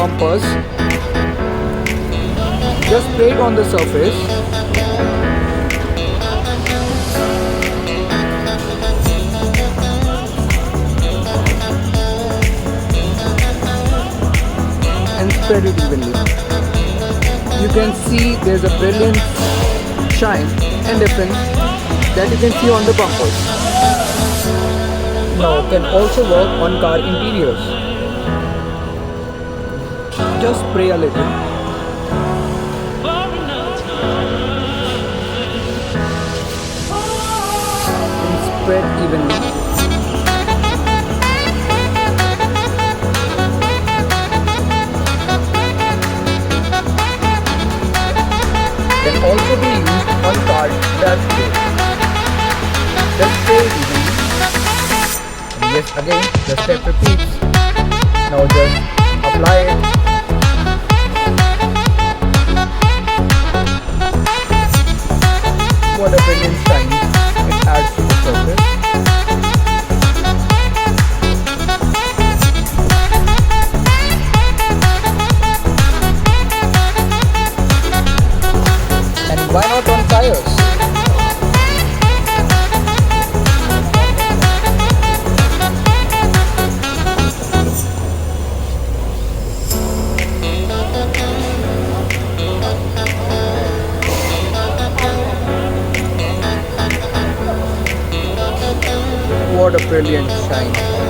bumpers. Just spray it on the surface. And spread it evenly. You can see there's a brilliant shine and difference that you can see on the bumpers. Now can also work on car interiors. Just spray a little. And spread evenly. Can also be used on car dashboard. Just spray it evenly. And yes, again the step repeats. Now just apply it. What a brilliant shine it adds to the surface. And why not on tires? What a brilliant shine.